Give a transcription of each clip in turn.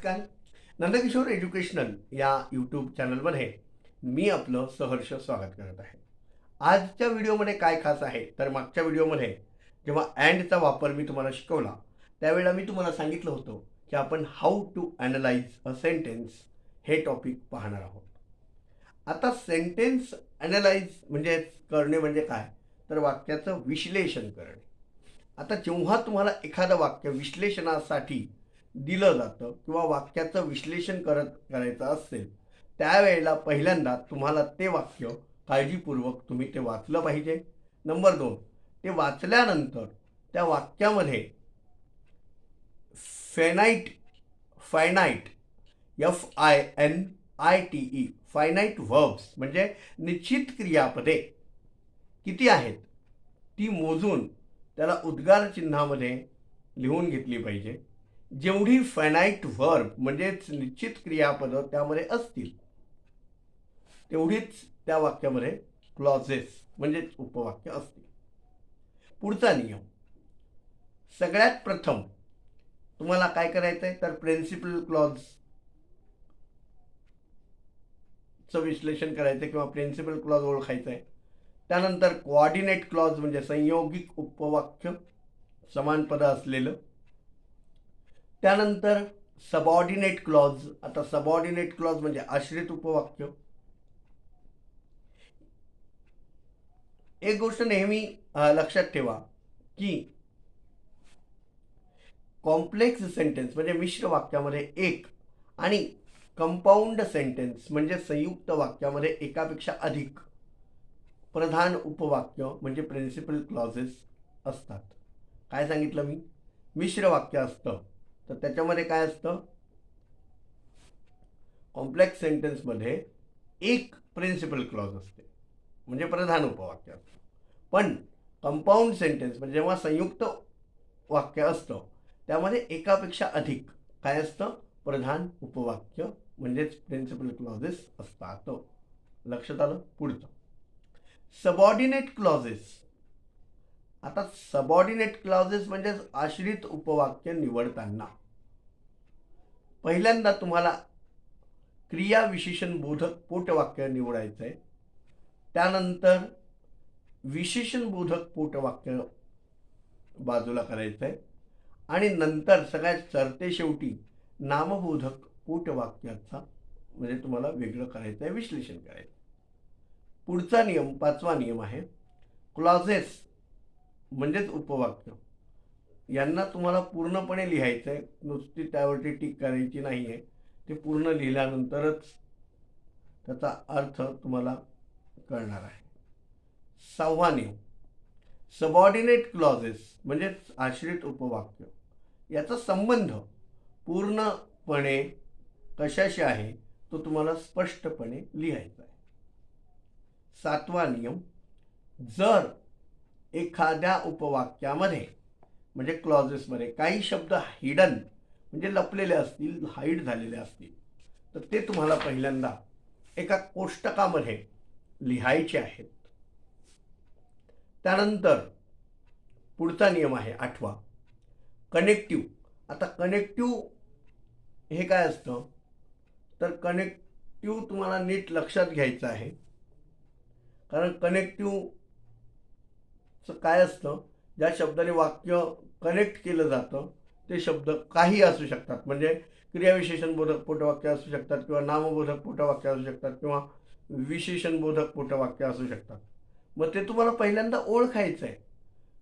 नमस्कार. नंदकिशोर एज्युकेशनल या यूट्यूब चॅनलमध्ये मी आपलं सहर्ष स्वागत करत आहे. आजच्या व्हिडिओमध्ये काय खास आहे तर मागच्या व्हिडिओमध्ये जेव्हा अँडचा वापर मी तुम्हाला शिकवला त्यावेळेला मी तुम्हाला सांगितलं होतं की आपण how to analyse a sentence हे टॉपिक पाहणार आहोत. आता सेंटेन्स ॲनलाइज म्हणजे करणे म्हणजे काय तर वाक्याचं विश्लेषण करणे. आता जेव्हा तुम्हाला एखादं वाक्य विश्लेषणासाठी दिलं जातं किंवा वाक्याचं विश्लेषण करायचं असेल त्यावेळेला पहिल्यांदा तुम्हाला ते वाक्य काळजीपूर्वक तुम्ही ते वाचलं पाहिजे. नंबर 2, ते वाचल्यानंतर त्या वाक्यामध्ये फायनाईट FINITE फायनाईट व्हर्ब्स म्हणजे निश्चित क्रियापदे किती आहेत ती मोजून त्याला उद्गार चिन्हामध्ये लिहून घेतली पाहिजे. जेवढी फायनाईट व्हर्ब म्हणजेच निश्चित क्रियापदं त्यामध्ये असतील तेवढीच त्या वाक्यामध्ये क्लॉजेस म्हणजेच उपवाक्य असतील. पुढचा नियम, सगळ्यात प्रथम तुम्हाला काय करायचं आहे तर प्रिन्सिपल क्लॉजचं विश्लेषण करायचं किंवा प्रिन्सिपल क्लॉज ओळखायचं आहे. त्यानंतर कोऑर्डिनेट क्लॉज म्हणजे संयोगिक उपवाक्य समान पद असलेलं. त्यानंतर सबऑर्डिनेट क्लॉज. आता सबऑर्डिनेट क्लॉज म्हणजे आश्रित उपवाक्य. एक गोष्ट नेहमी लक्षात ठेवा की कॉम्प्लेक्स सेंटेन्स म्हणजे मिश्र वाक्यामध्ये एक आणि कंपाऊंड सेंटेन्स म्हणजे संयुक्त वाक्यामध्ये एकापेक्षा अधिक प्रधान उपवाक्य म्हणजे प्रिन्सिपल क्लॉजेस असतात. काय सांगितलं मी, मिश्र वाक्य असतं तर त्याच्यामध्ये काय असतं, कॉम्प्लेक्स सेंटेन्समध्ये एक प्रिन्सिपल क्लॉज असते म्हणजे प्रधान उपवाक्य असतं. पण कंपाऊंड सेंटेन्स म्हणजे जेव्हा संयुक्त वाक्य असतं त्यामध्ये एकापेक्षा अधिक काय असतं, प्रधान उपवाक्य म्हणजेच प्रिन्सिपल क्लॉजेस असतात. लक्षात आलं. पुढचं सबऑर्डिनेट क्लॉजेस. आता सबऑर्डिनेट क्लॉजेस म्हणजे आश्रित उपवाक्य निवडताना पहिल्यांदा तुम्हाला क्रिया विशेषण बोधक पोटवाक्य निवडायचं आहे. त्यानंतर विशेषण बोधक पोटवाक्य बाजूला करायचं आहे आणि नंतर सगळ्यात सरतेशेवटी नामबोधक पोटवाक्याचा म्हणजे तुम्हाला वेगळं करायचं आहे, विश्लेषण करायचं. पुढचा नियम, पाचवा नियम आहे क्लॉजेस म्हणजेच उपवाक्य यांना तुम्हाला पूर्णपणे लिहायचं आहे, नुसती त्यावरती टिक करायची नाही आहे. ते पूर्ण लिहिल्यानंतरच त्याचा अर्थ तुम्हाला कळणार आहे. सहावा नियम, सबऑर्डिनेट क्लॉजेस म्हणजेच आश्रित उपवाक्य याचा संबंध पूर्णपणे कशाशी आहे तो तुम्हाला स्पष्टपणे लिहायचा आहे. सातवा नियम, जर एखाद्या उपवाक्यामध्ये म्हणजे क्लॉजेसमध्ये काही शब्द हिडन म्हणजे लपलेले असतील, हाईड झालेले असतील तर ते तुम्हाला पहिल्यांदा एका कोष्टकामध्ये लिहायचे आहेत. त्यानंतर पुढचा नियम आहे आठवा, कनेक्टिव्ह. आता कनेक्टिव्ह हे काय असतं तर कनेक्टिव्ह तुम्हाला नीट लक्षात घ्यायचं आहे, कारण कनेक्टिव्हचं काय असतं, ज्या शब्दाने वाक्य कनेक्ट केलं जातं ते शब्द काही असू शकतात, म्हणजे क्रियाविशेषण बोधक पोटवाक्य असू शकतात किंवा नामबोधक पोटवाक्य असू शकतात किंवा विशेषण बोधक पोटवाक्य असू शकतात. मग ते तुम्हाला पहिल्यांदा ओळखायचं आहे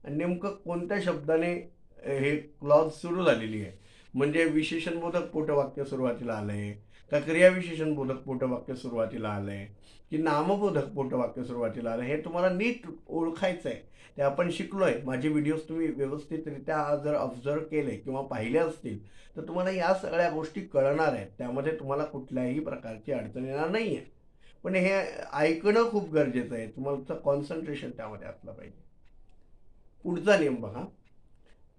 आणि नेमकं कोणत्या शब्दाने हे क्लॉज सुरू झालेली आहे, म्हणजे विशेषण बोधक पोटवाक्य सुरुवातीला आलं आहे का क्रियाविशेषण बोधक पोटवाक्य सुरुवातीला आलं आहे की नामबोधक पोटवाक्य सुरुवातीला आलं, हे तुम्हाला नीट ओळखायचं आहे. ते आपण शिकलो आहे. माझे व्हिडिओज तुम्ही व्यवस्थितरित्या जर ऑब्झर्व केले किंवा पाहिले असतील तर तुम्हाला या सगळ्या गोष्टी कळणार आहेत. त्यामध्ये तुम्हाला कुठल्याही प्रकारची अडचण येणार नाही आहे. पण हे ऐकणं खूप गरजेचं आहे, तुम्हाला कॉन्सन्ट्रेशन त्यामध्ये असलं पाहिजे. पुढचा नियम बघा,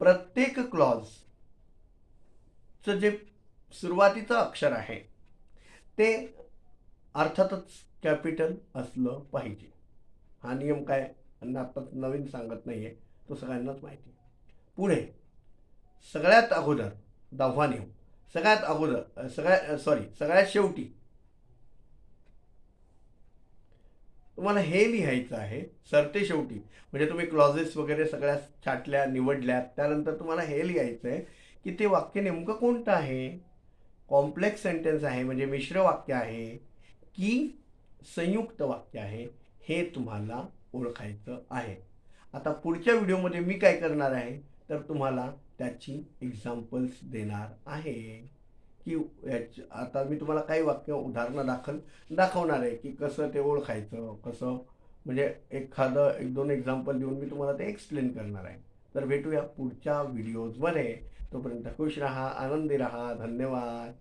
प्रत्येक क्लॉजचं जे सुरुवातीचं अक्षर आहे ते अर्थातच कॅपिटल असलं पाहिजे. हा नियम काय आता नवीन सांगत नाही आहे, तो सगळ्यांनाच माहिती आहे. पुढे सगळ्यात अगोदर 10वा नियम, सगळ्यात अगोदर सगळ्यात शेवटी तुम्हाला हे लिहायचं आहे सरतेशेवटी. म्हणजे तुम्ही क्लॉजेस वगैरे सगळ्या छाटल्या, निवडल्या, त्यानंतर तुम्हाला हे लिहायचं आहे की ते वाक्य नेमकं कोणतं आहे. कॉम्प्लेक्स सेंटेन्स आहे म्हणजे मिश्र वाक्य आहे की संयुक्त वाक्य आहे, हे तुम्हाला ओळखायचं आहे. आता पुढच्या व्हिडिओमध्ये मी काय करणार आहे तर तुम्हाला त्याची एक्झाम्पल्स देणार आहे की आता मी तुम्हाला काही वाक्य उदाहरणं दाखवणार आहे की कसं ते ओळखायचं, कसं म्हणजे एखादं 1-2 एक्झाम्पल देऊन मी तुम्हाला ते एक्सप्लेन करणार आहे. तर भेटूया पुढच्या व्हिडिओजमध्ये. तोपर्यंत खुश राहा, आनंदी राहा. धन्यवाद.